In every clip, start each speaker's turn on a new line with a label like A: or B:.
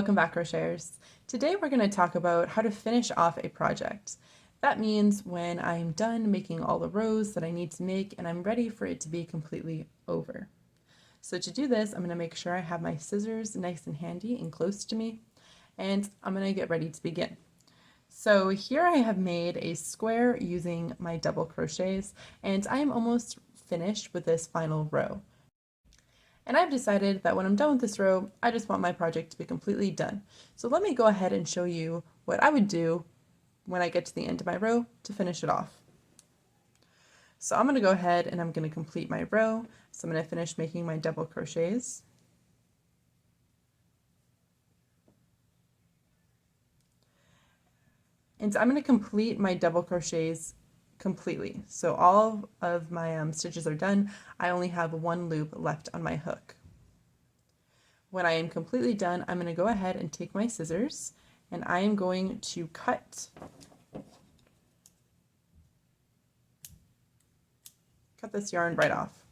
A: welcome back, crocheters. Today we're going to talk about how to finish off a project. That means when I'm done making all the rows that I need to make and I'm ready for it to be completely over. So to do this, I'm going to make sure I have my scissors nice and handy and close to me, and I'm going to get ready to begin. So here I have made a square using my double crochets, and I am almost finished with this final row. And I've decided that when I'm done with this row, I just want my project to be completely done. So let me go ahead and show you what I would do when I get to the end of my row to finish it off. So I'm going to go ahead and I'm going to complete my row. So I'm going to finish making my double crochets. And I'm going to complete my double crochets completely. So all of my stitches are done. I only have one loop left on my hook. When I am completely done, I'm going to go ahead and take my scissors and I am going to cut this yarn right off.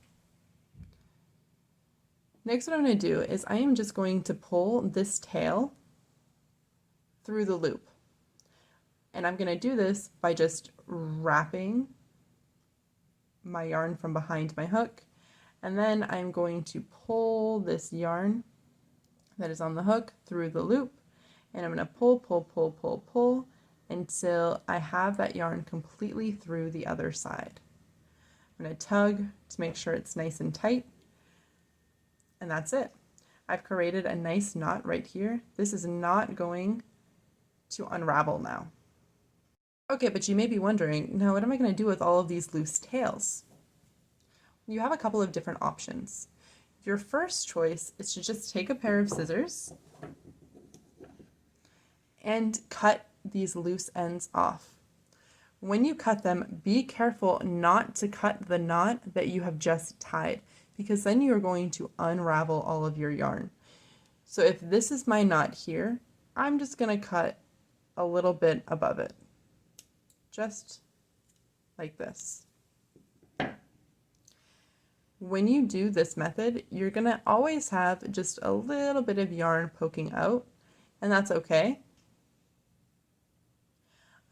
A: Next, what I'm going to do is I am just going to pull this tail through the loop. And I'm going to do this by just wrapping my yarn from behind my hook. And then I'm going to pull this yarn that is on the hook through the loop. And I'm going to pull, pull, pull, pull, pull until I have that yarn completely through the other side. I'm going to tug to make sure it's nice and tight. And that's it. I've created a nice knot right here. This is not going to unravel now. Okay, but you may be wondering, now what am I going to do with all of these loose tails? You have a couple of different options. Your first choice is to just take a pair of scissors and cut these loose ends off. When you cut them, be careful not to cut the knot that you have just tied, because then you are going to unravel all of your yarn. So if this is my knot here, I'm just going to cut a little bit above it. Just like this. When you do this method, you're going to always have just a little bit of yarn poking out, and that's okay.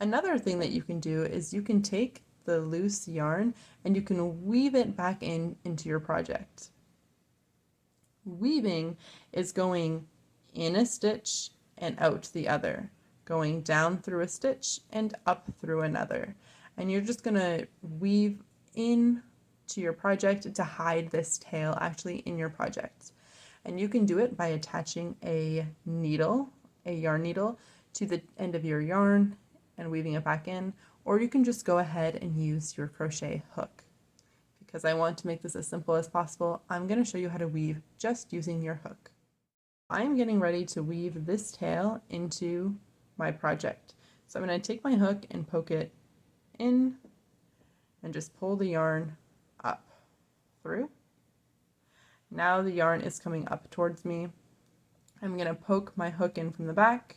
A: Another thing that you can do is you can take the loose yarn and you can weave it back into your project. Weaving is going in a stitch and out the other, going down through a stitch and up through another. And you're just going to weave in to your project to hide this tail actually in your project. And you can do it by attaching a needle, a yarn needle, to the end of your yarn and weaving it back in, or you can just go ahead and use your crochet hook. Because I want to make this as simple as possible, I'm going to show you how to weave just using your hook. I'm getting ready to weave this tail into my project. So I'm going to take my hook and poke it in and just pull the yarn up through. Now the yarn is coming up towards me. I'm going to poke my hook in from the back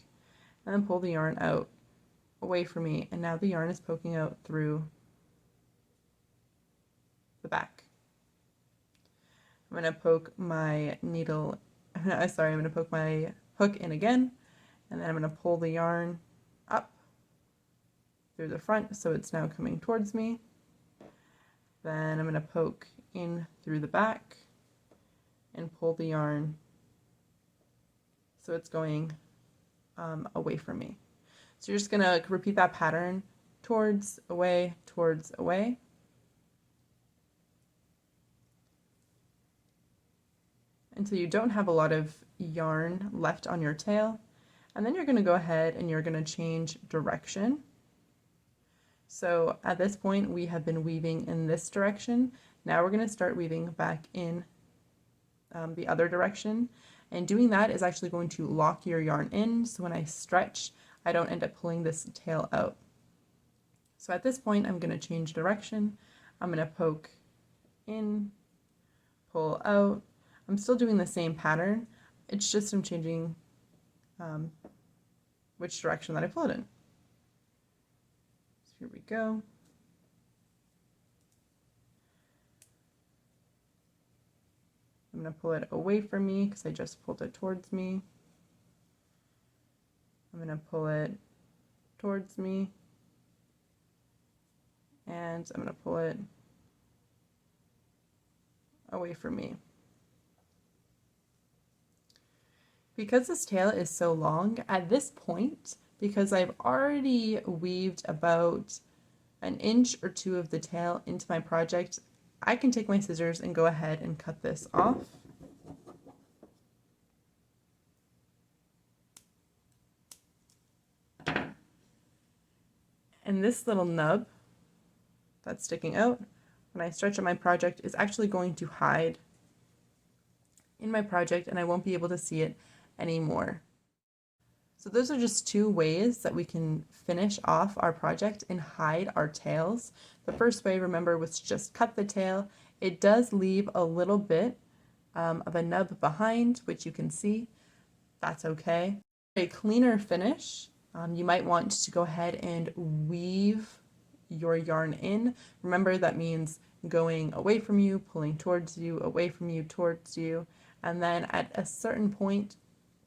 A: and then pull the yarn out away from me, and now the yarn is poking out through the back. I'm going to poke my needle, I'm going to poke my hook in again, and then I'm going to pull the yarn up through the front so it's now coming towards me. Then I'm going to poke in through the back and pull the yarn so it's going away from me. So you're just going to repeat that pattern towards, away, until you don't have a lot of yarn left on your tail. And then you're going to go ahead and you're going to change direction. So at this point we have been weaving in this direction. Now we're going to start weaving back in the other direction. And doing that is actually going to lock your yarn in, so when I stretch, I don't end up pulling this tail out. So at this point, I'm going to change direction. I'm going to poke in, pull out. I'm still doing the same pattern. It's just I'm changing which direction that I pull it in. So here we go. I'm going to pull it away from me because I just pulled it towards me. going to pull it towards me, and I'm going to pull it away from me. Because this tail is so long, at this point, because I've already weaved about an inch or two of the tail into my project, I can take my scissors and go ahead and cut this off. And this little nub that's sticking out, when I stretch out my project, is actually going to hide in my project and I won't be able to see it anymore. So those are just two ways that we can finish off our project and hide our tails. The first way, remember, was to just cut the tail. It does leave a little bit of a nub behind, which you can see. That's okay. A cleaner finish, you might want to go ahead and weave your yarn in. Remember, that means going away from you, pulling towards you, away from you, towards you, and then at a certain point,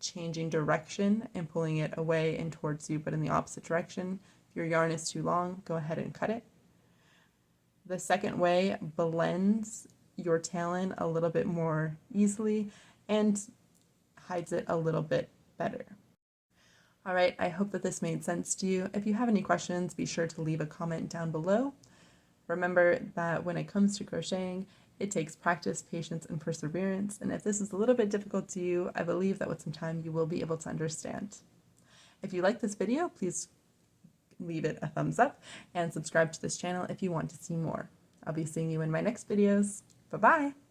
A: changing direction and pulling it away and towards you, but in the opposite direction. If your yarn is too long, go ahead and cut it. The second way blends your tail in a little bit more easily and hides it a little bit better. All right, I hope that this made sense to you. If you have any questions, be sure to leave a comment down below. Remember that when it comes to crocheting, it takes practice, patience, and perseverance, and if this is a little bit difficult to you, I believe that with some time you will be able to understand. If you like this video, please leave it a thumbs up and subscribe to this channel if you want to see more. I'll be seeing you in my next videos. Bye-bye!